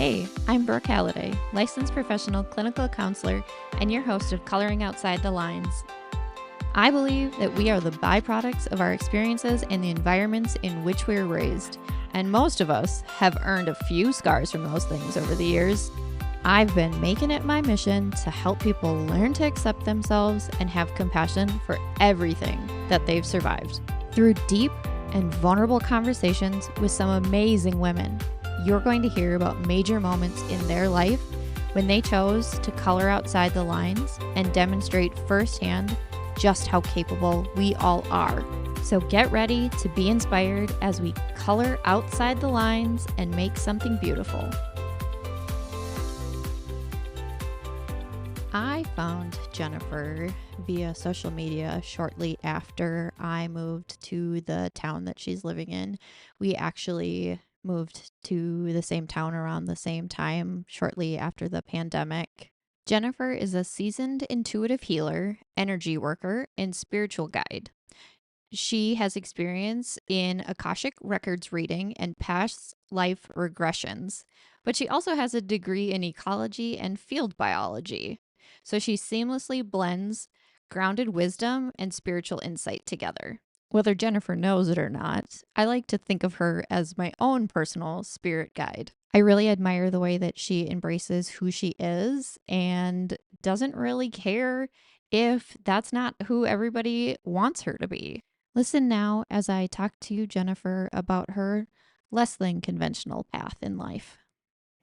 Hey, I'm Brooke Halliday, licensed professional clinical counselor and your host of Coloring Outside the Lines. I believe that we are the byproducts of our experiences and the environments in which we were raised, and most of us have earned a few scars from those things over the years. I've been making it my mission to help people learn to accept themselves and have compassion for everything that they've survived. Through deep and vulnerable conversations with some amazing women, you're going to hear about major moments in their life when they chose to color outside the lines and demonstrate firsthand just how capable we all are. So get ready to be inspired as we color outside the lines and make something beautiful. I found Jennifer via social media shortly after I moved to the town that she's living in. We actually moved to the same town around the same time, shortly after the pandemic. Jennifer is a seasoned intuitive healer, energy worker, and spiritual guide. She has experience in Akashic Records reading and past life regressions, but she also has a degree in ecology and field biology. So she seamlessly blends grounded wisdom and spiritual insight together. Whether Jennifer knows it or not, I like to think of her as my own personal spirit guide. I really admire the way that she embraces who she is and doesn't really care if that's not who everybody wants her to be. Listen now as I talk to Jennifer about her less than conventional path in life.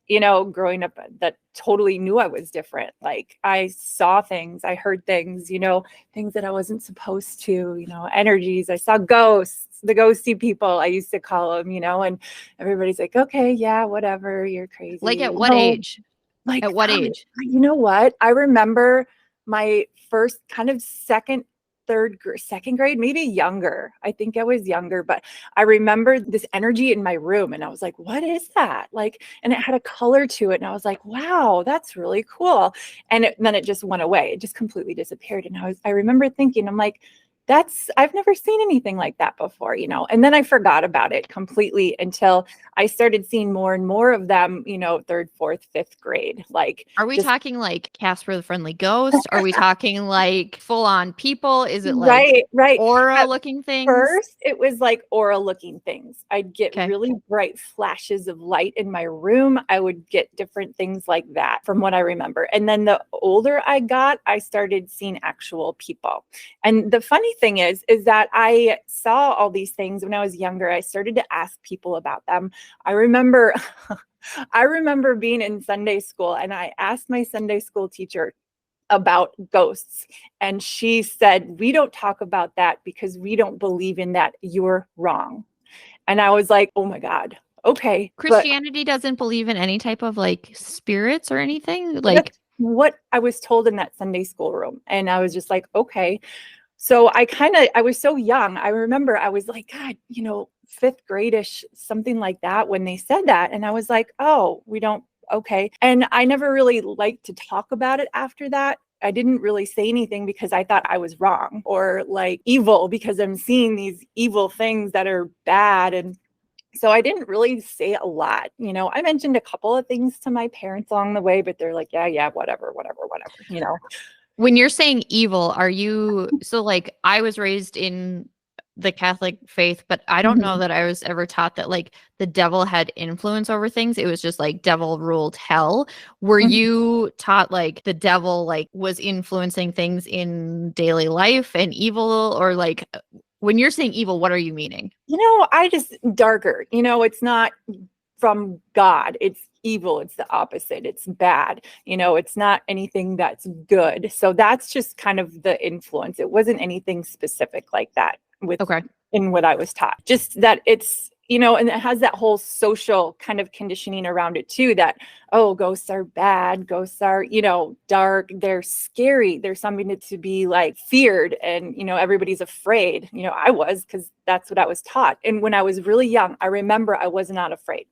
You know, growing up, that totally knew I was different. Like, I saw things, I heard things, things that I wasn't supposed to, energies. I saw ghosts, the ghosty people, I used to call them, and everybody's like, okay, yeah, whatever, you're crazy. Like, at what age? Like, at what age? You know what? I remember my first kind of second grade, maybe younger. I think I was younger, but I remember this energy in my room and I was like, what is that? Like, and it had a color to it. And I was like, wow, that's really cool. And then it just went away. It just completely disappeared. And I remember thinking, I'm like, I've never seen anything like that before, and then I forgot about it completely until I started seeing more and more of them, third, fourth, fifth grade. Like, are we talking like Casper the Friendly Ghost? Are we talking like full on people? Is it like right. aura looking things? First, it was like aura looking things. I'd get really bright flashes of light in my room. I would get different things like that from what I remember. And then the older I got, I started seeing actual people. And the funny thing is that I saw all these things when I was younger. I started to ask people about them. I remember being in Sunday school and I asked my Sunday school teacher about ghosts. And she said, we don't talk about that because we don't believe in that. You're wrong. And I was like, oh my God. Okay. Christianity doesn't believe in any type of like spirits or anything. Like, what I was told in that Sunday school room. And I was just like, okay. So I was so young. I remember I was like, God, fifth grade-ish, something like that when they said that. And I was like, oh, we don't. Okay. And I never really liked to talk about it after that. I didn't really say anything because I thought I was wrong or like evil because I'm seeing these evil things that are bad. And so I didn't really say a lot. I mentioned a couple of things to my parents along the way, but they're like, yeah, whatever. When you're saying evil, are you, so like I was raised in the Catholic faith, but I don't know that I was ever taught that like the devil had influence over things. It was just like devil ruled hell. Were you taught like the devil like was influencing things in daily life and evil, or like when you're saying evil, what are you meaning? I just darker, it's not from God. It's evil. It's the opposite. It's bad. It's not anything that's good. So that's just kind of the influence. It wasn't anything specific like that in what I was taught. Just that it's, and it has that whole social kind of conditioning around it too, that, oh, ghosts are bad. Ghosts are, dark. They're scary. They're something to be like feared. And, everybody's afraid. I was, because that's what I was taught. And when I was really young, I remember I was not afraid.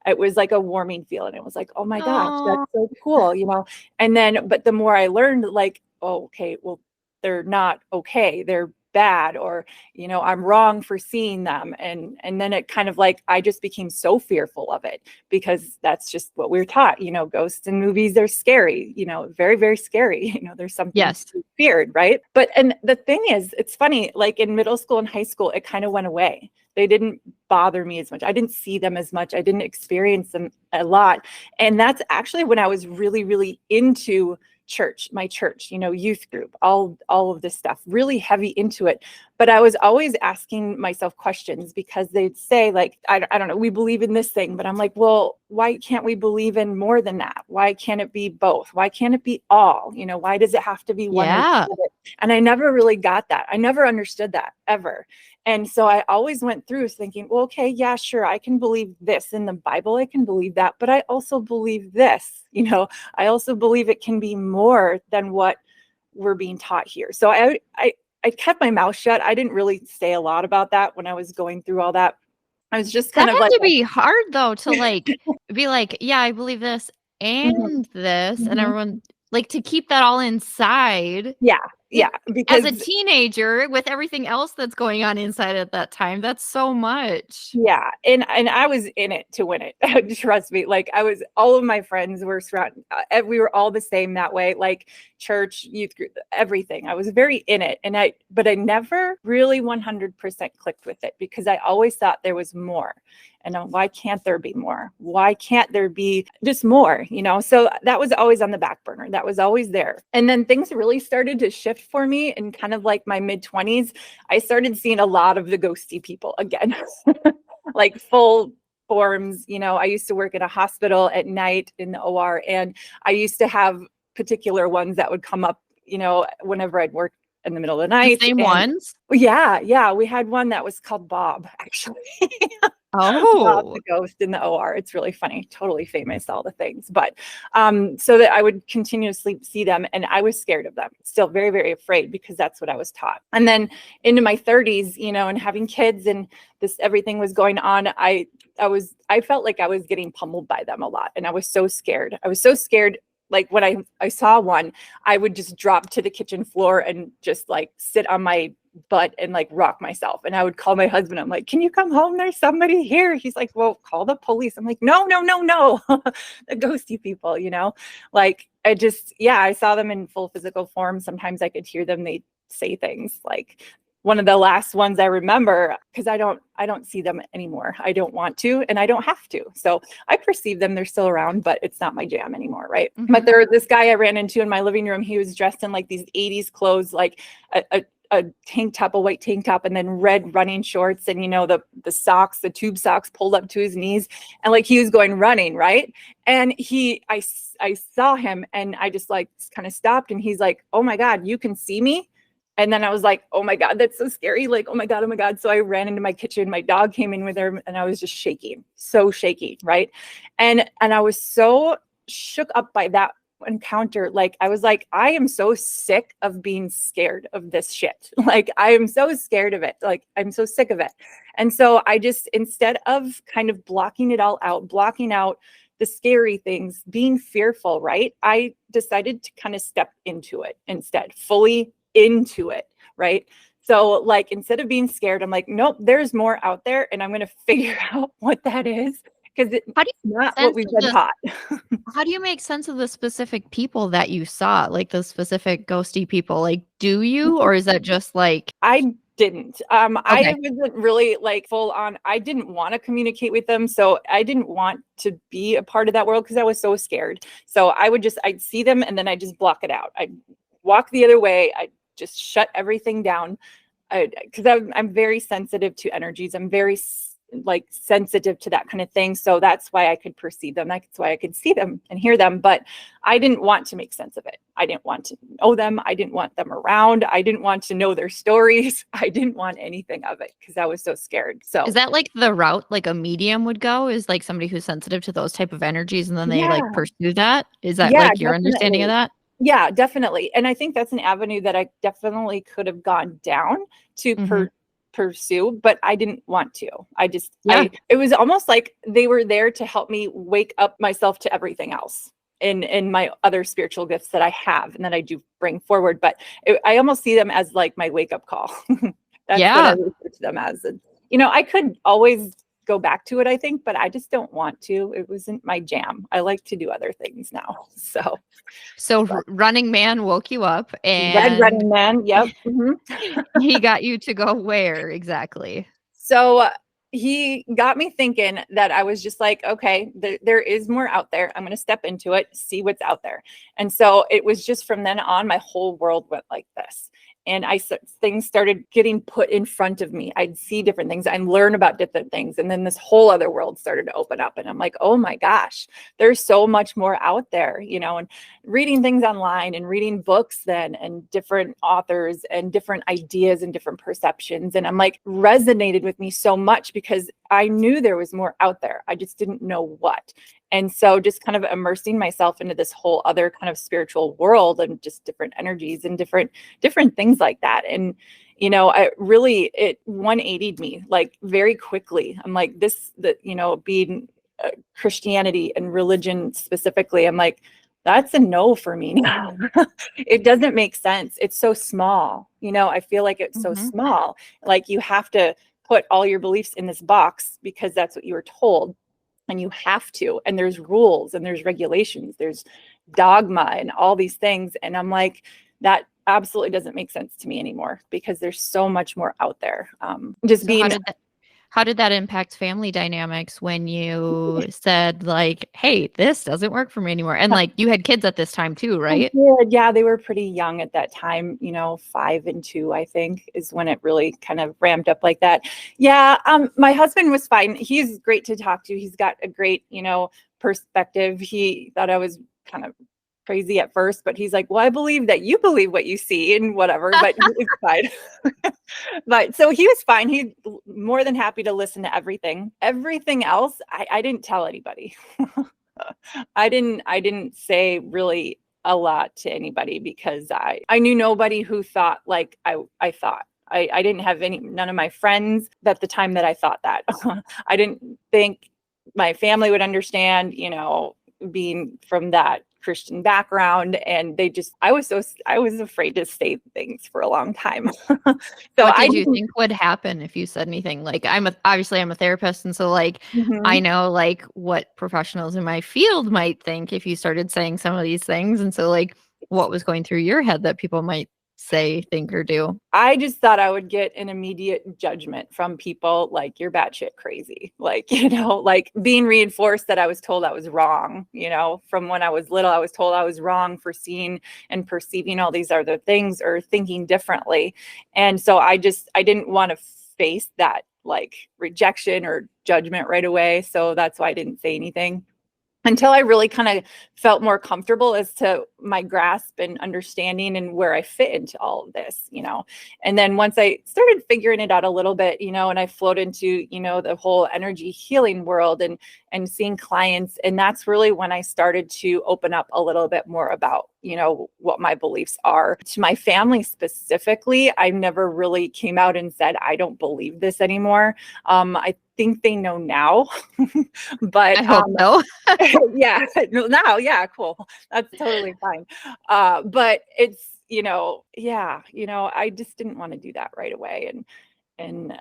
It was like a warming feeling. It was like, oh my gosh, that's so cool, And then, but the more I learned, like, oh, okay, well, they're not okay. They're bad, or, you know, I'm wrong for seeing them. And then it kind of like, I just became so fearful of it, because that's just what we're taught, you know, ghosts in movies, they're scary, you know, very, very scary. You know, there's something Yes. to be feared, right? But, and the thing is, it's funny, like in middle school and high school, it kind of went away. They didn't bother me as much. I didn't see them as much. I didn't experience them a lot. And that's actually when I was really, really into church, my church, you know, youth group, all of this stuff, really heavy into it. But I was always asking myself questions, because they'd say like, I don't know, we believe in this thing, but I'm like, well, why can't we believe in more than that? Why can't it be both? Why can't it be all? You know, why does it have to be one or the Yeah. other? And I never really got that. I never understood that ever. And so I always went through thinking, well, okay, yeah, sure, I can believe this in the Bible, I can believe that, but I also believe this, you know, I also believe it can be more than what we're being taught here. So I kept my mouth shut. I didn't really say a lot about that when I was going through all that. I was just That kind of had like, to be hard though, to like be like, yeah, I believe this mhm, and this, and mhm. everyone like to keep that all inside. Yeah, It yeah, as a because teenager with everything else that's going on inside at that time, that's so much. yeah, and I was in it to win it. Trust me. Like I was, all of my friends were surrounded. We were all the same that way. Like church, youth group, everything. I was very in it, but I never really 100% clicked with it, because I always thought there was more. And why can't there be more? Why can't there be just more? You know, so that was always on the back burner. That was always there. And then things really started to shift for me in kind of like my mid-20s. I started seeing a lot of the ghosty people again, like full forms. You know, I used to work at a hospital at night in the OR, and I used to have particular ones that would come up, you know, whenever I'd work in the middle of the The night. same And ones? yeah, we had one that was called Bob, actually. Bob Oh. the ghost in the OR. It's really funny, totally famous, all the things. But so that I would continuously see them, and I was scared of them, still very, very afraid, because that's what I was taught. And then into my 30s, you know, and having kids and this everything was going on, I felt like I was getting pummeled by them a lot. And I was so scared. I was so scared. Like when I saw one, I would just drop to the kitchen floor and just like sit on my butt and like rock myself. And I would call my husband. I'm like, can you come home? There's somebody here. He's like, well, call the police. I'm like, no. The ghosty people, you know, like I saw them in full physical form. Sometimes I could hear them. They say things like, one of the last ones I remember, because I don't see them anymore. I don't want to, and I don't have to. So I perceive them, they're still around, but it's not my jam anymore, right? Mhm. But this guy I ran into in my living room, he was dressed in like these 80s clothes, like a tank top, a white tank top, and then red running shorts, and you know, the socks, the tube socks pulled up to his knees, and like he was going running, right? And I saw him, and I just like kind of stopped, and he's like, oh my God, you can see me? And then I was like, oh my God, that's so scary. Like, oh my God, oh my God. So I ran into my kitchen. My dog came in with her, and I was just shaking, so shaky, right? And I was so shook up by that encounter. Like, I was like, I am so sick of being scared of this shit. Like, I am so scared of it. Like, I'm so sick of it. And so I just, instead of kind of blocking it all out, blocking out the scary things, being fearful, right? I decided to kind of step into it instead, fully into it, right? So like, instead of being scared, I'm like, nope, there's more out there, and I'm going to figure out what that is, because it's How do not you what sense we've of been the taught. how do you make sense of the specific people that you saw, like the specific ghosty people? Like, do you, or is that just like I didn't. I okay. wasn't really like full on. I didn't want to communicate with them. So I didn't want to be a part of that world, because I was so scared. So I'd see them, and then I just block it out. I'd walk the other way. I just shut everything down. Because I'm very sensitive to energies. I'm very like sensitive to that kind of thing. So that's why I could perceive them. That's why I could see them and hear them. But I didn't want to make sense of it. I didn't want to know them. I didn't want them around. I didn't want to know their stories. I didn't want anything of it, because I was so scared. Is So that like the route like a medium would go? Is like somebody who's sensitive to those type of energies and then they like yeah, pursue that? Is that yeah, like your understanding of definitely. that? Yeah, definitely. And I think that's an avenue that I definitely could have gone down to Mhm. pursue, but I didn't want to. Yeah. It was almost like they were there to help me wake up myself to everything else. in my other spiritual gifts that I have and that I do bring forward. But I almost see them as like my wake up call. That's what I Yeah. research them as. And, you know, I could always go back to it, I think, but I just don't want to. It wasn't my jam. I like to do other things now. So Running Man woke you up Red and Running Man. Yep. he got you to go where exactly? So he got me thinking that I was just like, okay, there is more out there. I'm going to step into it, see what's out there. And so it was just from then on, my whole world went like this. And things started getting put in front of me. I'd see different things. I'd learn about different things. And then this whole other world started to open up. And I'm like, oh my gosh, there's so much more out there, you know, and reading things online and reading books then and different authors and different ideas and different perceptions. And I'm like, resonated with me so much because I knew there was more out there. I just didn't know what. And so just kind of immersing myself into this whole other kind of spiritual world and just different energies and different things like that. And, you know, it 180'd me like very quickly. I'm like being Christianity and religion specifically, I'm like, that's a no for me now. It doesn't make sense. It's so small. You know, I feel like it's so small. Like you have to put all your beliefs in this box because that's what you were told. And you have to, and there's rules and there's regulations, there's dogma and all these things. And I'm like, that absolutely doesn't make sense to me anymore because there's so much more out there. How did that impact family dynamics when you said like, hey, this doesn't work for me anymore? And like you had kids at this time too, right? Yeah, they were pretty young at that time, you know, 5 and 2, I think, is when it really kind of ramped up like that. Yeah, my husband was fine. He's great to talk to. He's got a great, you know, perspective. He thought I was kind of crazy at first, but he's like, well, I believe that you believe what you see and whatever, but it's fine. But so he was fine. He's more than happy to listen to everything. Everything else, I didn't tell anybody. I didn't say really a lot to anybody because I knew nobody who thought like I thought. I didn't have none of my friends at the time that I thought that. I didn't think my family would understand, you know, being from that Christian background, and I was afraid to say things for a long time. What did you think would happen if you said anything? Like obviously I'm a therapist, and so like I know like what professionals in my field might think if you started saying some of these things, and so like what was going through your head that people might say, think, or do? I just thought I would get an immediate judgment from people like, you're batshit crazy. Like, you know, like being reinforced that I was told I was wrong, you know, from when I was little, I was told I was wrong for seeing and perceiving all these other things or thinking differently. And so I didn't want to face that like rejection or judgment right away. So that's why I didn't say anything until I really kind of felt more comfortable as to my grasp and understanding and where I fit into all of this, you know. And then once I started figuring it out a little bit, you know, and I flowed into, you know, the whole energy healing world and seeing clients, and that's really when I started to open up a little bit more about, you know, what my beliefs are. To my family specifically, I never really came out and said, I don't believe this anymore. I think they know now, but I hope so. yeah, now, yeah, cool. That's totally fine. But it's, you know, yeah, you know, I just didn't want to do that right away. And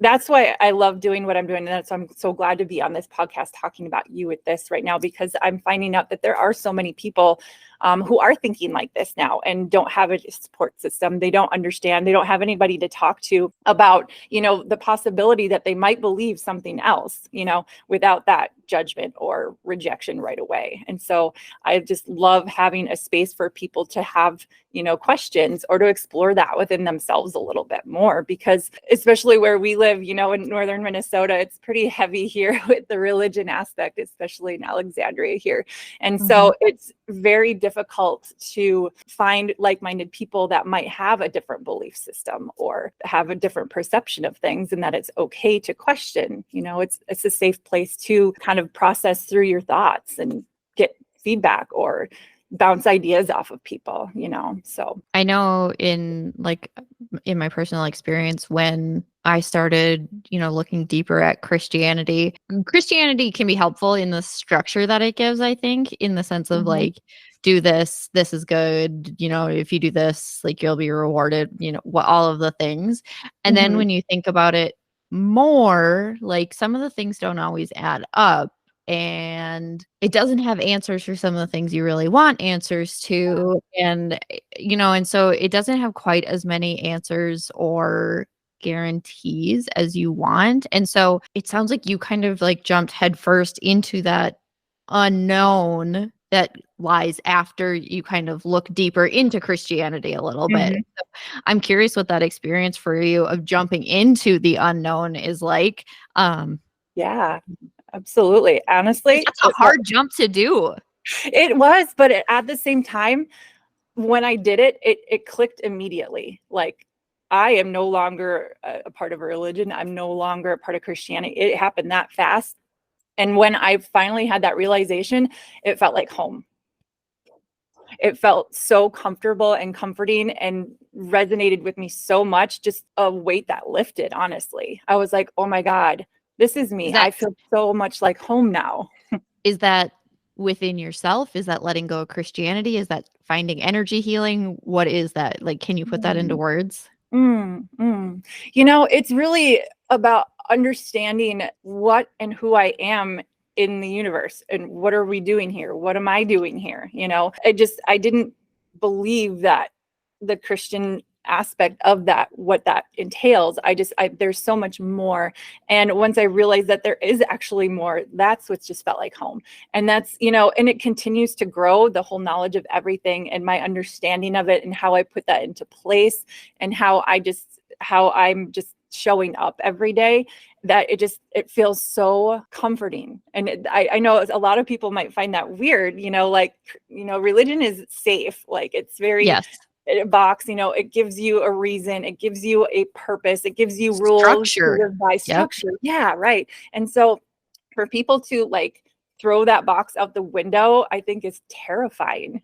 that's why I love doing what I'm doing. And that's, I'm so glad to be on this podcast talking about you with this right now, because I'm finding out that there are so many people who are thinking like this now and don't have a support system. They don't understand. They don't have anybody to talk to about, you know, the possibility that they might believe something else, you know, without that judgment or rejection right away. And so I just love having a space for people to have, you know, questions or to explore that within themselves a little bit more, because especially where we live, you know, in northern Minnesota, it's pretty heavy here with the religion aspect, especially in Alexandria here. And so it's very difficult to find like-minded people that might have a different belief system or have a different perception of things, and that it's okay to question. You know, it's a safe place to kind of process through your thoughts and get feedback or bounce ideas off of people, you know. So I know in my personal experience, when I started, looking deeper at Christianity. Christianity can be helpful in the structure that it gives, I think, in the sense of Mhm. like, do this, this is good. If you do this, like you'll be rewarded, what all of the things. And then Mhm. when you think about it more, like some of the things don't always add up. And it doesn't have answers for some of the things you really want answers to. And so it doesn't have quite as many answers or guarantees as you want. And so it sounds like you kind of like jumped headfirst into that unknown that lies after you kind of look deeper into Christianity a little bit. Mhm. So I'm curious what that experience for you of jumping into the unknown is like. Yeah, absolutely. 'Cause Honestly, that's a hard jump to do. it was, but at the same time, when I did it, it clicked immediately. Like, I am no longer a part of a religion. I'm no longer a part of Christianity. It happened that fast. And when I finally had that realization, it felt like home. It felt so comfortable and comforting and resonated with me so much, just a weight that lifted, honestly. I was like, "Oh my God, this is Is me. that I feel so much like home now." is that within yourself? Is that letting go of Christianity? Is that finding energy healing? What is that? Like, can you put that into Mm. words? It's really about understanding what and who I am in the universe and what are we doing here? What am I doing here? I didn't believe that the Christian aspect of that, what that entails. There's so much more. And once I realized that there is actually more, that's what just felt like home. And and it continues to grow, the whole knowledge of everything and my understanding of it and how I put that into place and how I'm just showing up every day, that it feels so comforting. And I know a lot of people might find that weird, religion is safe. Like, it's very Yes. a box, it gives you a reason, it gives you a purpose, it gives you rules to Structure. live by, Yep. structure. Yeah, right. And so for people to like throw that box out the window, I think is terrifying.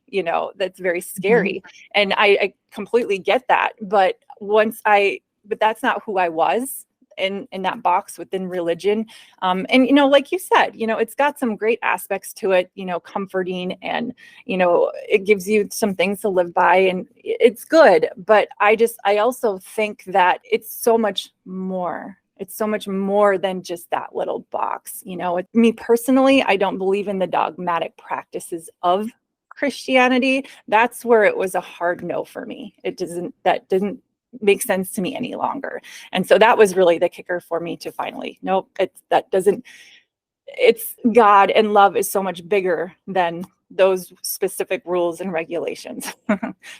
That's very Mhm. scary. And I completely get that. But that's not who I was in that box within religion. And like you said, it's got some great aspects to it, comforting, and it gives you some things to live by, and it's good. But I also think that it's so much more. It's so much more than just that little box. Me personally, I don't believe in the dogmatic practices of Christianity. That's where it was a hard no for me. That didn't make sense to me any longer. And so that was really the kicker for me to finally, nope, it's God, and love is so much bigger than those specific rules and regulations.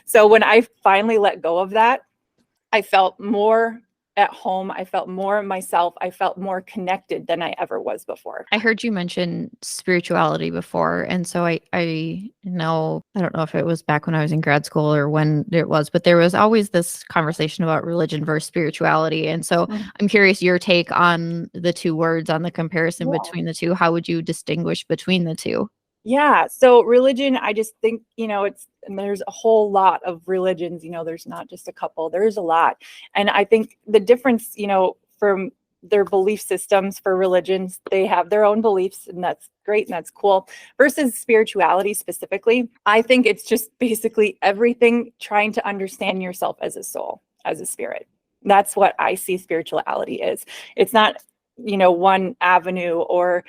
So when I finally let go of that, I felt more at home. I felt more myself. I felt more connected than I ever was before. I heard you mention spirituality before, and so I know, I don't know if it was back when I was in grad school or when it was, but there was always this conversation about religion versus spirituality. And so Mm. I'm curious your take on the two words, on the comparison Yeah. between the two. How would you distinguish between the two? Yeah. So religion, I just think, and there's a whole lot of religions, there's not just a couple, there's a lot. And I think the difference, from their belief systems for religions, they have their own beliefs, and that's great and that's cool. Versus spirituality specifically, I think it's just basically everything trying to understand yourself as a soul, as a spirit. That's what I see spirituality is. It's not, one avenue or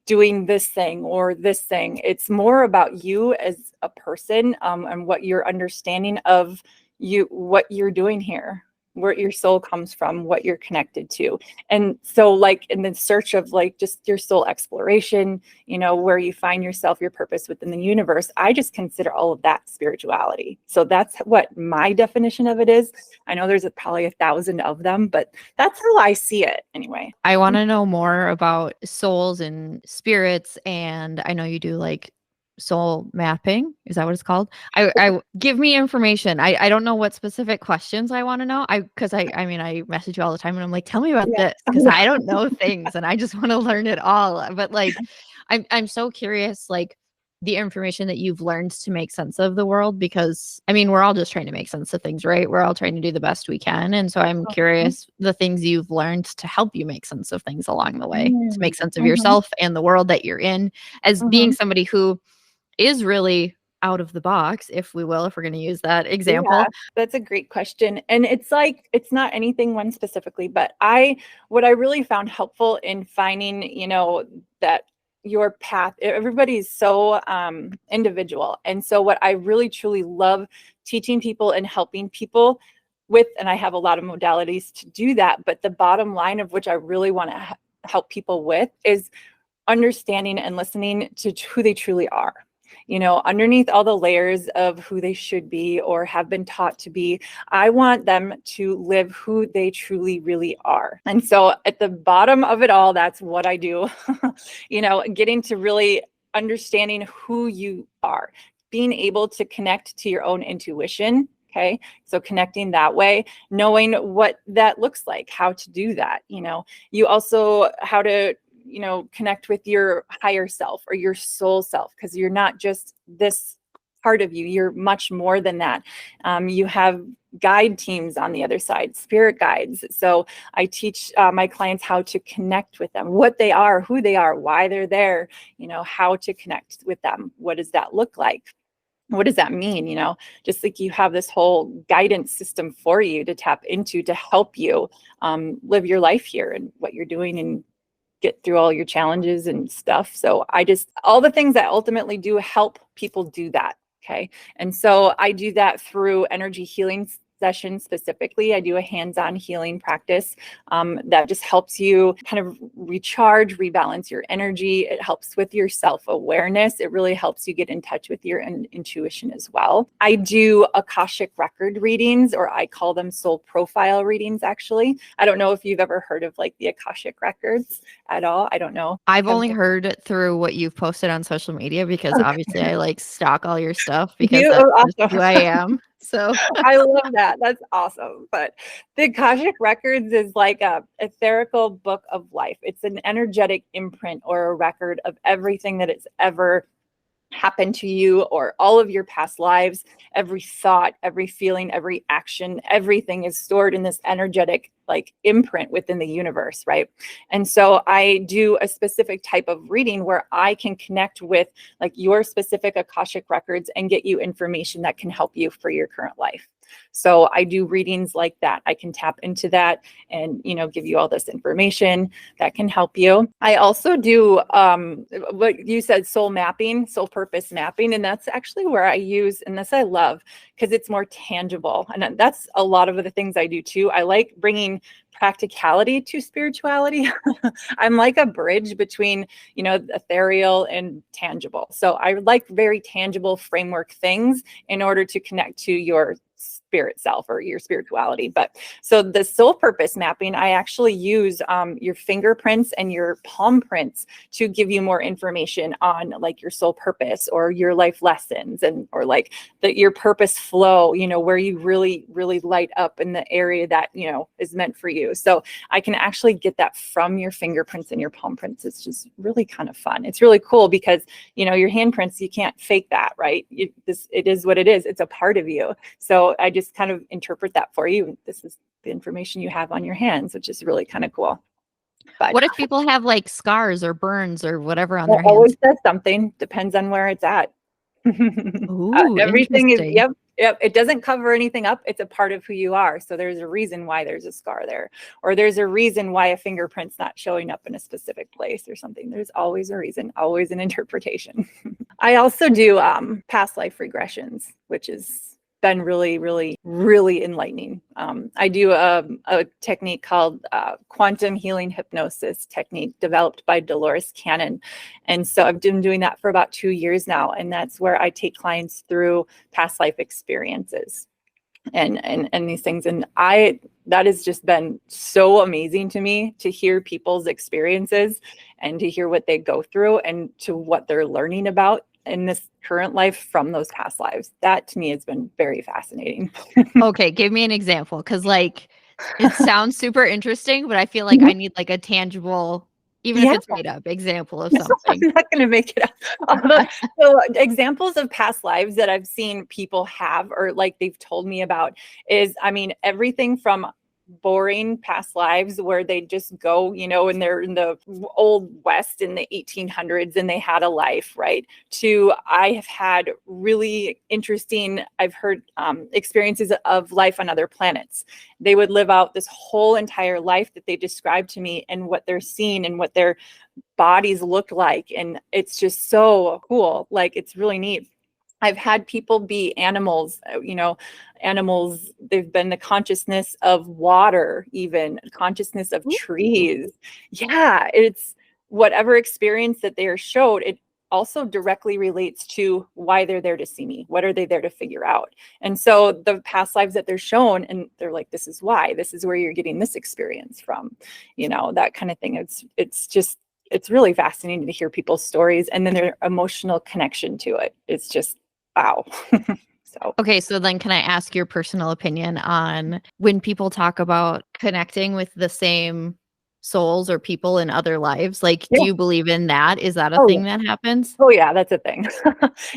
doing this thing or this thing. It's more about you as a person, and what your understanding of you, what you're doing here, where your soul comes from, what you're connected to. And so, like, in the search of like just your soul exploration, where you find yourself, your purpose within the universe, I just consider all of that spirituality. So that's what my definition of it is. I know there's probably 1,000 of them, but that's how I see it anyway. I want to know more about souls and spirits, and I know you do like soul mapping. Is that what it's called? I give me information. I don't know what specific questions I want to know. I mean, I message you all the time and I'm like, tell me about Yeah. this, because I don't know things and I just want to learn it all. But like I'm so curious, like, the information that you've learned to make sense of the world? Because I mean, we're all just trying to make sense of things, right? We're all trying to do the best we can. And so I'm Mhm. curious the things you've learned to help you make sense of things along the way, to Mm. make sense of Mhm. yourself and the world that you're in, as being Mhm. somebody who is really out of the box, if we will, if we're going to use that Yeah, example. that's a great question. And it's like, it's not anything one specifically, but what I really found helpful in finding, that your path, everybody's so individual. And so what I really truly love teaching people and helping people with, and I have a lot of modalities to do that, but the bottom line of which I really want to help people with is understanding and listening to who they truly are. Underneath all the layers of who they should be or have been taught to be, I want them to live who they truly, really are. And so at the bottom of it all, that's what I do. Getting to really understanding who you are, being able to connect to your own intuition. Okay. So connecting that way, knowing what that looks like, how to do that. You also, how to connect with your higher self or your soul self, because you're not just this part of you, you're much more than that. You have guide teams on the other side, spirit guides. So I teach my clients how to connect with them, what they are, who they are, why they're there, how to connect with them. What does that look like? What does that mean? Just like you have this whole guidance system for you to tap into to help you live your life here and what you're doing and get through all your challenges and stuff. So all the things that ultimately do help people do that. Okay. And so I do that through energy healing sessions specifically. I do a hands-on healing practice that just helps you kind of recharge, rebalance your energy. It helps with your self-awareness. It really helps you get in touch with your intuition as well. I do Akashic record readings, or I call them soul profile readings, actually. I don't know if you've ever heard of like the Akashic records at all. I don't know. I've only heard it through what you've posted on social media because obviously I like stalk all your stuff because You that's are just who I awesome. am. So, I love that. That's awesome. But the Akashic Records is like a etherical book of life. It's an energetic imprint or a record of everything that it's ever happened to you, or all of your past lives. Every thought, every feeling, every action, everything is stored in this energetic like imprint within the universe, right? And so I do a specific type of reading where I can connect with like your specific Akashic records and get you information that can help you for your current life. So I do readings like that. I can tap into that and give you all this information that can help you. I also do what you said, soul mapping, soul purpose mapping. And that's actually where I use, and this I love because it's more tangible. And that's a lot of the things I do too. I like bringing practicality to spirituality. I'm like a bridge between, ethereal and tangible. So I like very tangible framework things in order to connect to your spirit self or your spirituality. But so the soul purpose mapping, I actually use your fingerprints and your palm prints to give you more information on like your soul purpose or your life lessons, and or like your purpose flow, where you really, really light up in the area that, is meant for you. So I can actually get that from your fingerprints and your palm prints. It's just really kind of fun. It's really cool because, your handprints, you can't fake that, right? It is what it is. It's a part of you. So I just kind of interpret that for you. This is the information you have on your hands, which is really kind of cool. But what if people have like scars or burns or whatever on it their always hands? says something. Depends on where it's at. Ooh, Everything is, interesting. yep, yep. It doesn't cover anything up. It's a part of who you are. So there's a reason why there's a scar there, or there's a reason why a fingerprint's not showing up in a specific place or something. There's always a reason, always an interpretation. I also do past life regressions, which has been really, really, really enlightening. I do a technique called quantum healing hypnosis technique developed by Dolores Cannon. And so I've been doing that for about 2 years now. And that's where I take clients through past life experiences and these things. And that has just been so amazing to me to hear people's experiences and to hear what they go through and to what they're learning about in this current life from those past lives. That to me has been very fascinating. Okay, give me an example because like it sounds super interesting, but I feel like I need like a tangible Even if Yeah. it's made up, example of No, I'm something. not going to make it up. So examples of past lives that I've seen people have, or like they've told me about, is, I mean, everything from boring past lives where they just go, and they're in the old West in the 1800s and they had a life, right? To I have had really interesting, I've heard experiences of life on other planets. They would live out this whole entire life that they described to me, and what they're seeing and what their bodies look like. And it's just so cool. Like, it's really neat. I've had people be animals, animals. They've been the consciousness of water, even consciousness of trees. Yeah, it's whatever experience that they are showed. It also directly relates to why they're there to see me. What are they there to figure out? And so the past lives that they're shown, and they're like, this is why, this is where you're getting this experience from, that kind of thing. It's really fascinating to hear people's stories, and then their emotional connection to it. It's just, wow. So Okay, so then can I ask your personal opinion on when people talk about connecting with the same souls or people in other lives? Like, do yeah. you believe in that? Is that a Oh, yeah. thing that happens? Oh yeah, that's a thing.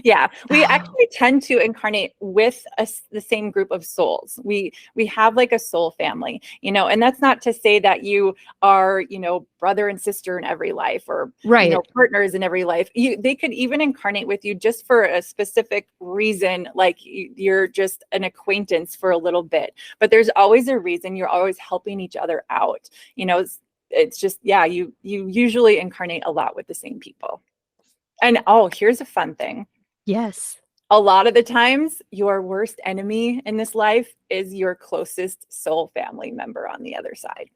Yeah, we Oh, actually tend to incarnate with the same group of souls. We have like a soul family, and that's not to say that you are, brother and sister in every life, or right. partners in every life. They could even incarnate with you just for a specific reason, like you're just an acquaintance for a little bit. But there's always a reason. You're always helping each other out. It's just, yeah, you usually incarnate a lot with the same people. And here's a fun thing. Yes. A lot of the times, your worst enemy in this life is your closest soul family member on the other side.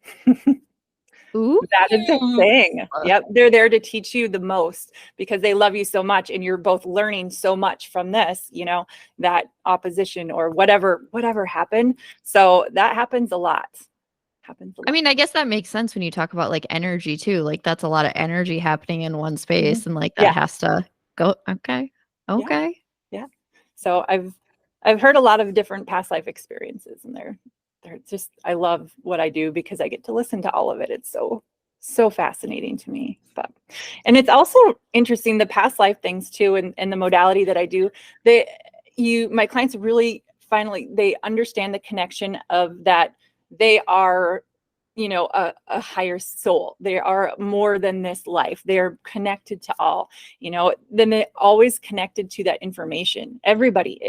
Ooh. That is a thing. Yep. They're there to teach you the most because they love you so much, and you're both learning so much from this, that opposition or whatever happened. So that happens a lot. I mean, I guess that makes sense when you talk about like energy too. Like, that's a lot of energy happening in one Mhm. space, and like that Yeah. has to go. Okay. Yeah. Okay. Yeah. So I've heard a lot of different past life experiences, and they're just, I love what I do because I get to listen to all of it. It's so fascinating to me. And it's also interesting, the past life things too, and the modality that I do. My clients really finally, they understand the connection of that. They are, a higher soul. They are more than this life. They're connected to all, then they always connected to that information. Everybody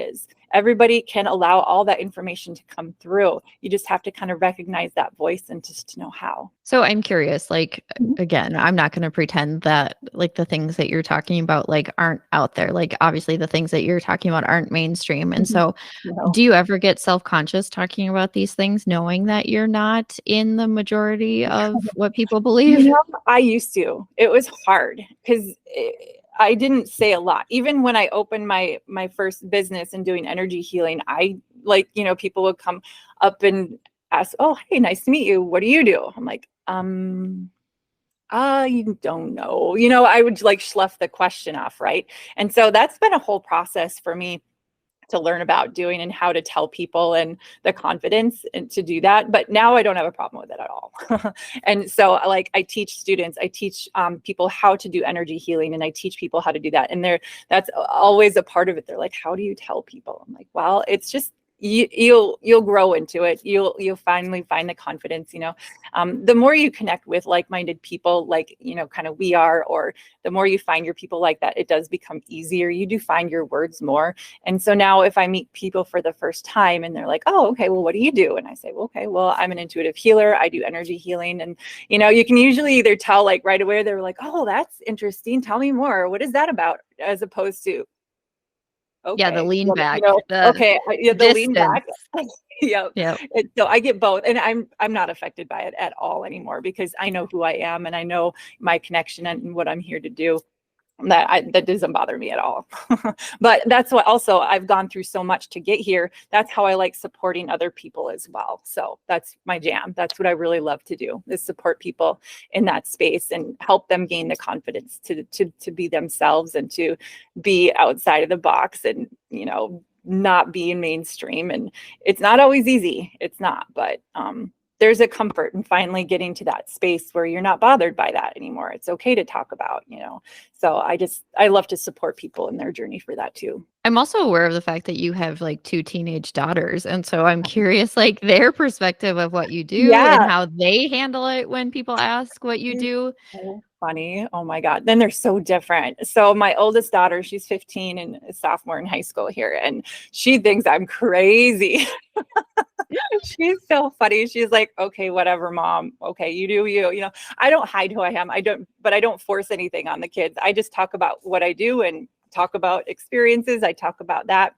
can allow all that information to come through. You just have to kind of recognize that voice and just to know how. So I'm curious, like, Mhm. again, I'm not going to pretend that like the things that you're talking about like aren't out there. Like, obviously the things that you're talking about aren't mainstream. And Mhm. so No. do you ever get self-conscious talking about these things knowing that you're not in the majority of what people believe? I used to. It was hard because I didn't say a lot. Even when I opened my first business and doing energy healing, I people would come up and ask, "Oh, hey, nice to meet you. What do you do?" I'm like, you don't know. I would like slough the question off, right? And so that's been a whole process for me to learn about doing, and how to tell people, and the confidence and to do that. But now I don't have a problem with it at all. And so like I teach students, I teach people how to do energy healing, and I teach people how to do that. And that's always a part of it. They're like, how do you tell people? I'm like, well, it's just, you'll grow into it. You'll finally find the confidence. The more you connect with like-minded people, like kind of we are, or the more you find your people like that, it does become easier. You do find your words more. And so now if I meet people for the first time and they're like, oh, okay, well, what do you do? And I say, well, okay, well, I'm an intuitive healer. I do energy healing. And, you can usually either tell like right away, they're like, oh, that's interesting. Tell me more. What is that about? As opposed to, Yeah, the okay, lean well, back, the okay, yeah, the lean distance. back. Yep. Yep. So I get both, and I'm not affected by it at all anymore because I know who I am, and I know my connection and what I'm here to do. That doesn't bother me at all. But that's what, also, I've gone through so much to get here. That's how I like supporting other people as well. So that's my jam. That's what I really love to do, is support people in that space and help them gain the confidence to be themselves, and to be outside of the box, and not being mainstream. And it's not always easy. It's not, but there's a comfort in finally getting to that space where you're not bothered by that anymore. It's okay to talk about, so I love to support people in their journey for that too. I'm also aware of the fact that you have like 2 teenage daughters, and so I'm curious, like, their perspective of what you do and Yeah. how they handle it when people ask what you do. So funny. Oh my God. Then they're so different. So my oldest daughter, she's 15 and a sophomore in high school here, and she thinks I'm crazy. She's so funny. She's like, okay, whatever, mom. Okay, you do you. I don't hide who I am. But I don't force anything on the kids. I just talk about what I do and talk about experiences. I talk about that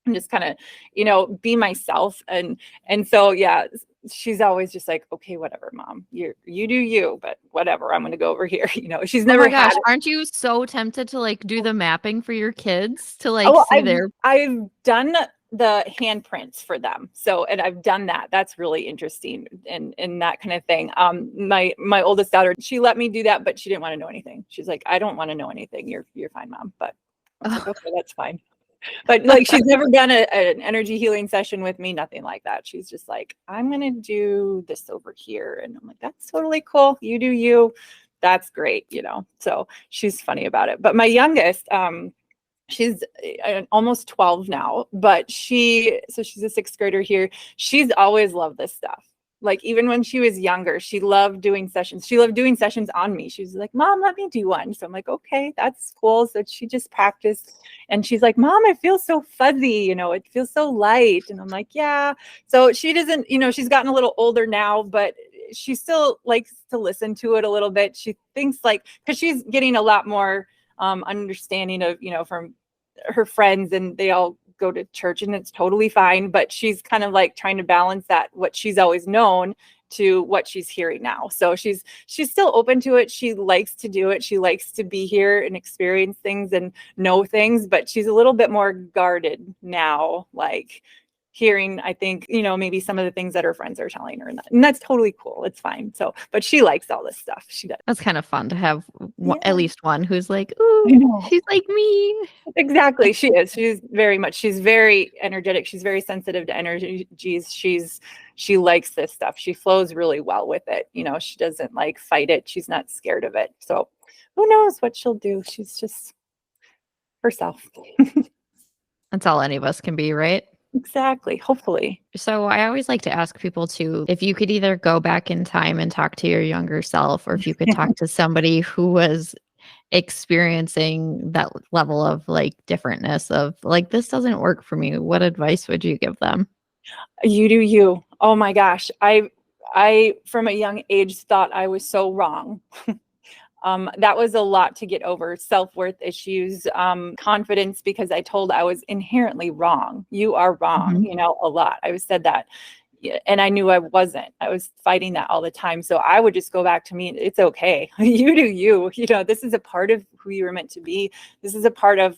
and just kind of, be myself. And so, yeah, she's always just like, okay, whatever, mom, you do you, but whatever, I'm going to go over here. She's Oh never my gosh, had. aren't you so tempted to, like, do the mapping for your kids to, like, Oh, see their I've done the handprints for them. So, and I've done that. That's really interesting and that kind of thing. My oldest daughter, she let me do that, but she didn't want to know anything. She's like, I don't want to know anything. You're fine, mom. But I was like, okay, that's fine. But like, she's never done an energy healing session with me, nothing like that. She's just like, I'm going to do this over here. And I'm like, that's totally cool. You do you. That's great. So she's funny about it. But my youngest, she's almost 12 now, but she's a sixth grader here. She's always loved this stuff. Like, even when she was younger, she loved doing sessions. She loved doing sessions on me. She was like, mom, let me do one. So I'm like, okay, that's cool. So she just practiced and she's like, mom, I feel so fuzzy. It feels so light. And I'm like, yeah. So she doesn't, she's gotten a little older now, but she still likes to listen to it a little bit. She thinks because she's getting a lot more understanding of, from her friends, and they all go to church and it's totally fine. But she's kind of like trying to balance that, what she's always known, to what she's hearing now. So she's still open to it. She likes to do it. She likes to be here and experience things and know things, but she's a little bit more guarded now, like hearing, I think, maybe some of the things that her friends are telling her, and that's totally cool. It's fine. So, but she likes all this stuff. She does. That's kind of fun to have Yeah. at least one who's like, I "Ooh, know. she's like me." Exactly. She is. She's very energetic. She's very sensitive to energies. She likes this stuff. She flows really well with it. She doesn't like fight it. She's not scared of it. So who knows what she'll do? She's just herself. That's all any of us can be, right? Exactly. Hopefully. So I always like to ask people to, if you could either go back in time and talk to your younger self, or if you could talk to somebody who was experiencing that level of like differentness of like, this doesn't work for me, what advice would you give them? You do you. Oh my gosh. I from a young age thought I was so wrong. That was a lot to get over. Self-worth issues, confidence, because I told I was inherently wrong. You are wrong, a lot. I was said that. And I knew I wasn't. I was fighting that all the time. So I would just go back to me. It's okay. You do you. This is a part of who you were meant to be. This is a part of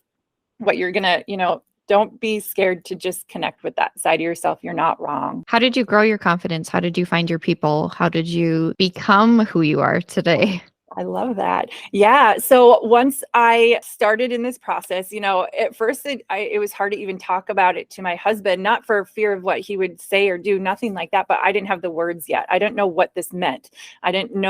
what you're going to, don't be scared to just connect with that side of yourself. You're not wrong. How did you grow your confidence? How did you find your people? How did you become who you are today? I love that. Yeah. So once I started in this process, at first it was hard to even talk about it to my husband, not for fear of what he would say or do, nothing like that, but I didn't have the words yet. I didn't know what this meant. I didn't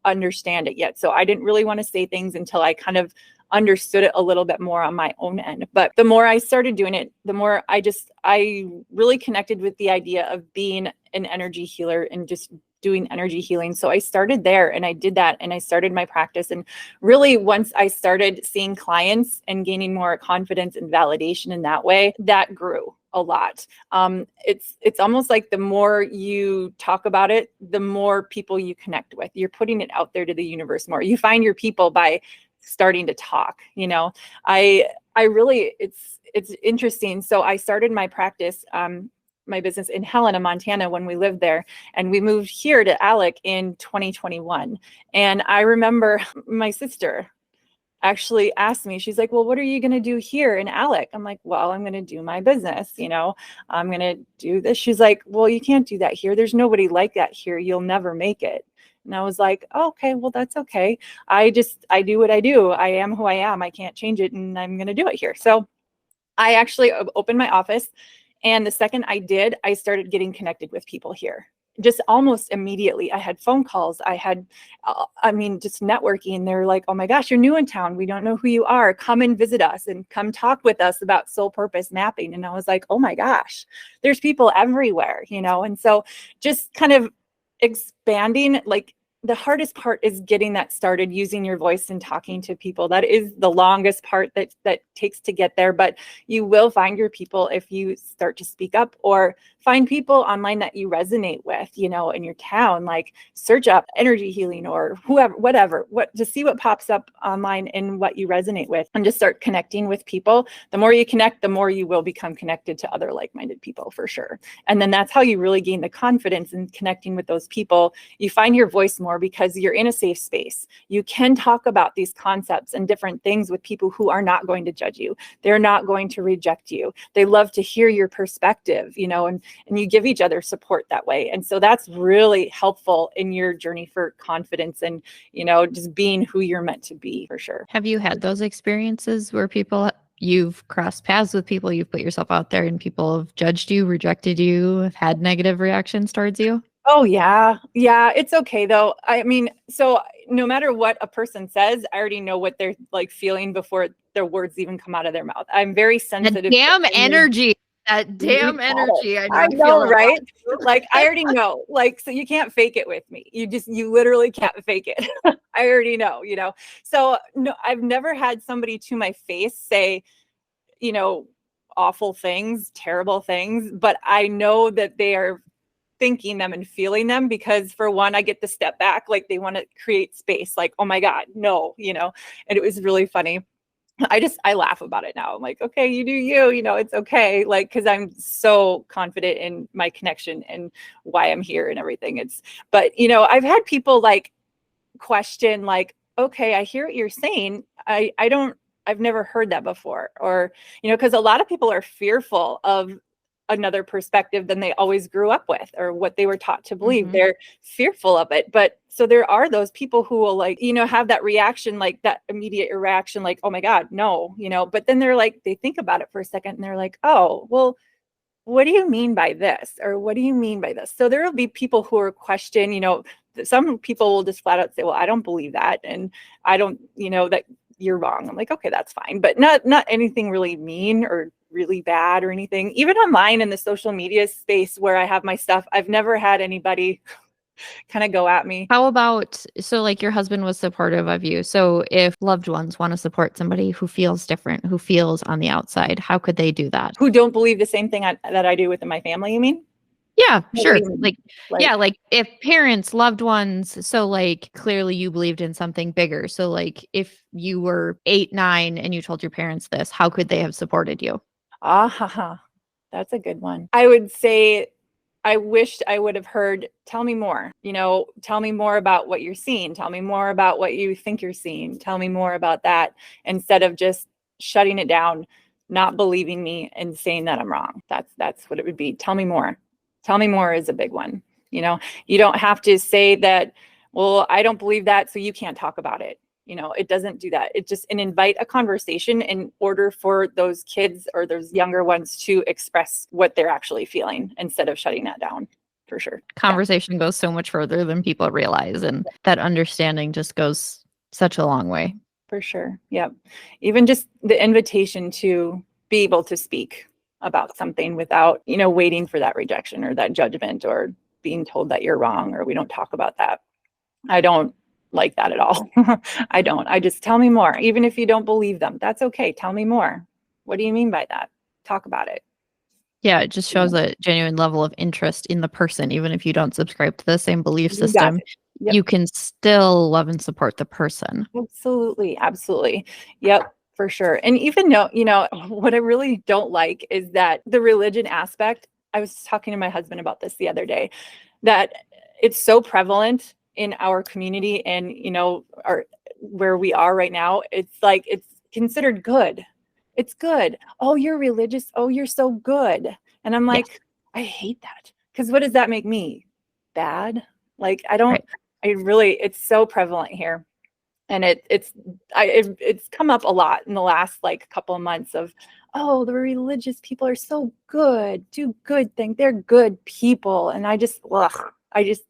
understand it yet. So I didn't really want to say things until I kind of understood it a little bit more on my own end. But the more I started doing it, the more I really connected with the idea of being an energy healer and just doing energy healing. So I started there and I did that and I started my practice. And really, once I started seeing clients and gaining more confidence and validation in that way, that grew a lot. It's almost like the more you talk about it, the more people you connect with. You're putting it out there to the universe more. You find your people by starting to talk. I really, it's interesting. So I started my practice, my business in Helena, Montana, when we lived there, and we moved here to Alec in 2021. And I remember my sister actually asked me, she's like, well, what are you going to do here in Alec? I'm like, well, I'm going to do my business. I'm going to do this. She's like, well, you can't do that here. There's nobody like that here. You'll never make it. And I was like, oh, okay, well, that's okay. I do what I do. I am who I am. I can't change it. And I'm going to do it here. So I actually opened my office. And the second I did, I started getting connected with people here. just almost immediately I had phone calls. I had, just networking. They're like, oh my gosh, you're new in town. We don't know who you are. Come and visit us and come talk with us about soul purpose mapping. And I was like, oh my gosh, there's people everywhere, And so just kind of expanding, like, the hardest part is getting that started, using your voice and talking to people. That is the longest part that takes to get there, but you will find your people if you start to speak up, or find people online that you resonate with, in your town. Like, search up energy healing or whoever, whatever, to see what pops up online and what you resonate with, and just start connecting with people. The more you connect, the more you will become connected to other like-minded people, for sure. And then that's how you really gain the confidence in connecting with those people. You find your voice more because you're in a safe space. You can talk about these concepts and different things with people who are not going to judge you. They're not going to reject you. They love to hear your perspective, and you give each other support that way. And so that's really helpful in your journey for confidence and, just being who you're meant to be, for sure. Have you had those experiences where you've crossed paths with people, you've put yourself out there and people have judged you, rejected you, have had negative reactions towards you? Oh yeah. Yeah. It's okay though. So no matter what a person says, I already know what they're like feeling before their words even come out of their mouth. I'm very sensitive. That damn energy. I know I I know, feel it. right? Like, I already know, like, so you can't fake it with me. You literally can't fake it. I already know, So no, I've never had somebody to my face say, awful things, terrible things, but I know that they are thinking them and feeling them, because for one, I get the step back, like they want to create space, like, oh my God, no, and it was really funny. I laugh about it now. I'm like, okay, you do you, it's okay. Like, because I'm so confident in my connection and why I'm here and everything. But I've had people like question, like, okay, I hear what you're saying. I've never heard that before. Or, because a lot of people are fearful of another perspective than they always grew up with, or what they were taught to believe. Mhm. They're fearful of it. But so there are those people who will, like, have that reaction, like that immediate reaction, like, oh my God, no, but then they're like, they think about it for a second and they're like, oh, well, what do you mean by this? Or what do you mean by this? So there will be people who are question, some people will just flat out say, well, I don't believe that. And I don't, that you're wrong. I'm like, okay, that's fine. But not anything really mean or really bad or anything. Even online in the social media space where I have my stuff, I've never had anybody kind of go at me. How about, so like your husband was supportive of you. So if loved ones want to support somebody who feels different, who feels on the outside, how could they do that? Who don't believe the same thing that I do within my family, you mean? Yeah, What do sure. you mean? Like, yeah, like if parents, loved ones, so like clearly you believed in something bigger. So like if you were 8, 9 and you told your parents this, how could they have supported you? That's a good one. I would say I wished I would have heard, tell me more, tell me more about what you're seeing. Tell me more about what you think you're seeing. Tell me more about that, instead of just shutting it down, not believing me and saying that I'm wrong. That's what it would be. Tell me more. Tell me more is a big one. You don't have to say that, well, I don't believe that, so you can't talk about it. It doesn't do that. It just invite a conversation in order for those kids or those younger ones to express what they're actually feeling, instead of shutting that down, for sure. Conversation goes so much further than people realize. And that understanding just goes such a long way. For sure. Yep. Even just the invitation to be able to speak about something without, waiting for that rejection or that judgment, or being told that you're wrong, or we don't talk about that. I don't like that at all. I don't. I just, tell me more. Even if you don't believe them, that's okay. Tell me more. What do you mean by that? Talk about it. Yeah, it just shows a genuine level of interest in the person. Even if you don't subscribe to the same belief You got system, it. Yep. you can still love and support the person. Absolutely. Absolutely. Yep. For sure. And even though, what I really don't like is that the religion aspect, I was talking to my husband about this the other day, that it's so prevalent in our community and, where we are right now. It's like, it's considered good. It's good. Oh, you're religious. Oh, you're so good. And I'm Yes. like, I hate that. Because what does that make me? Bad? Like, I don't, Right. it's so prevalent here. And it's come up a lot in the last like couple of months of, oh, the religious people are so good, do good things. They're good people. And I just, ugh,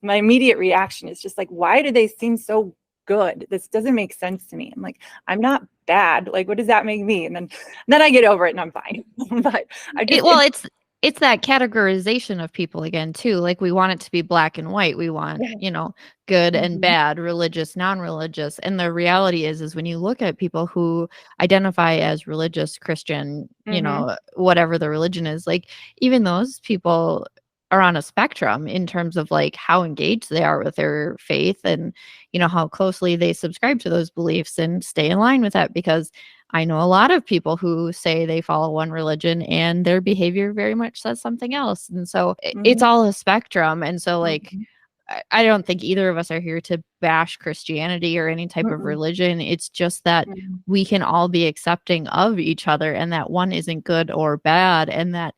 my immediate reaction is just like, why do they seem so good? This doesn't make sense to me. I'm like, I'm not bad. Like, what does that make me? And then I get over it and I'm fine. But I just, It's that categorization of people again too. Like we want it to be black and white. We want, good and Mhm. bad, religious, non-religious. And the reality is when you look at people who identify as religious, Christian, Mhm. whatever the religion is, like even those people are on a spectrum in terms of like how engaged they are with their faith and, how closely they subscribe to those beliefs and stay in line with that, because I know a lot of people who say they follow one religion and their behavior very much says something else. And so it's Mhm. all a spectrum. And so, like, Mhm. I don't think either of us are here to bash Christianity or any type of Mm-mm. religion. It's just that Mhm. we can all be accepting of each other and that one isn't good or bad and that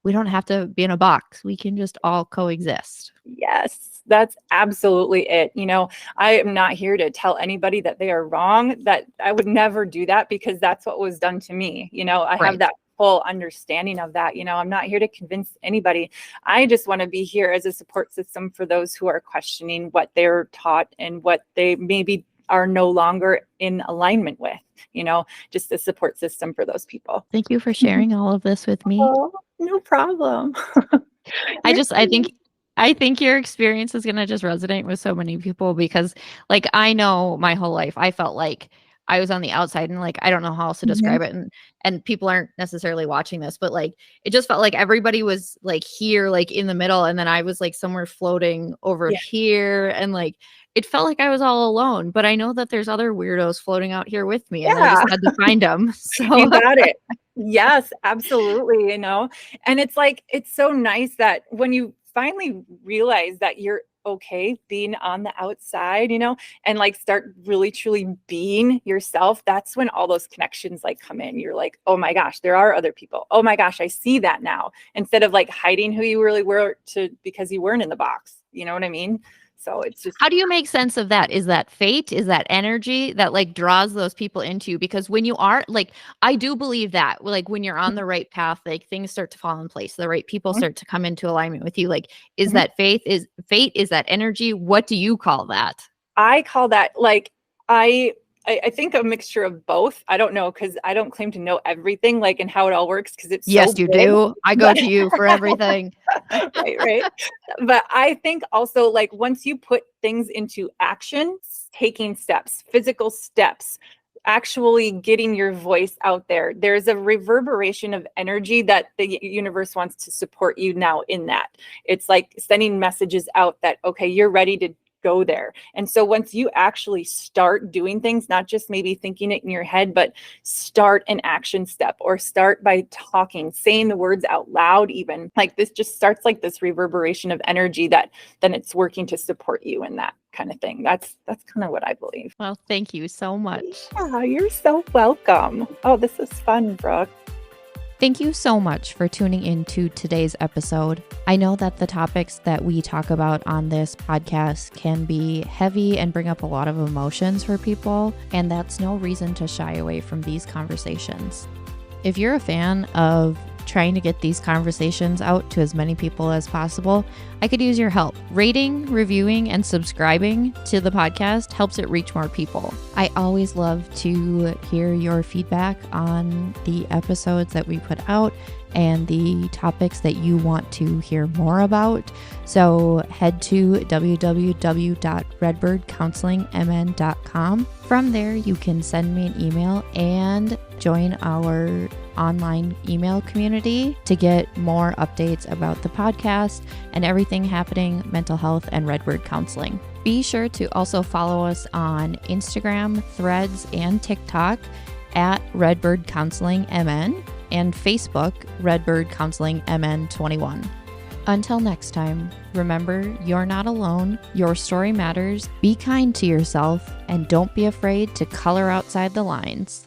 we don't have to be in a box. We can just all coexist. Yes, that's absolutely it. I am not here to tell anybody that they are wrong. That I would never do that because that's what was done to me. I have Right. that full understanding of that. I'm not here to convince anybody. I just want to be here as a support system for those who are questioning what they're taught and what they maybe are no longer in alignment with, just a support system for those people. Thank you for sharing all of this with me. Oh, no problem. I You're just I think your experience is gonna just resonate with so many people because like I know my whole life I felt like I was on the outside and like I don't know how else to Mhm. describe it and people aren't necessarily watching this, but like it just felt like everybody was like here, like in the middle, and then I was like somewhere floating over Yeah. here and like it felt like I was all alone. But I know that there's other weirdos floating out here with me and I Yeah. just had to find them. You So got it. Yes, absolutely, and it's like, it's so nice that when you finally realize that you're okay being on the outside, and like start really truly being yourself, that's when all those connections like come in. You're like, oh my gosh, there are other people. Oh my gosh, I see that now. Instead of like hiding who you really were because you weren't in the box. You know what I mean? So it's just, how do you make sense of that? Is that fate? Is that energy that like draws those people into you? Because when you are like, I do believe that like when you're on the right path, like things start to fall in place. The right people Mhm, start to come into alignment with you. Like, is mhm. that faith? Is fate? Is that energy? What do you call that? I call that like I think a mixture of both. I don't know because I don't claim to know everything like and how it all works because it's so Yes, you big. do. I go But to you for everything. right. But I think also like once you put things into action, taking steps, physical steps, actually getting your voice out there, there's a reverberation of energy that the universe wants to support you now in that. It's like sending messages out that, okay, you're ready to go there. And so once you actually start doing things, not just maybe thinking it in your head, but start an action step or start by talking, saying the words out loud, even like this just starts like this reverberation of energy that then it's working to support you in that kind of thing. That's kind of what I believe. Well, thank you so much. Yeah, you're so welcome. Oh, this was fun, Brooke. Thank you so much for tuning in to today's episode. I know that the topics that we talk about on this podcast can be heavy and bring up a lot of emotions for people, and that's no reason to shy away from these conversations. If you're a fan of trying to get these conversations out to as many people as possible, I could use your help. Rating, reviewing, and subscribing to the podcast helps it reach more people. I always love to hear your feedback on the episodes that we put out and the topics that you want to hear more about. So head to www.redbirdcounseling.mn.com. From there, you can send me an email and join our online email community to get more updates about the podcast and everything happening mental health and Redbird Counseling. Be sure to also follow us on Instagram, Threads, and TikTok at Redbird Counseling MN and Facebook Redbird Counseling MN21. Until next time, remember you're not alone, your story matters, be kind to yourself, and don't be afraid to color outside the lines.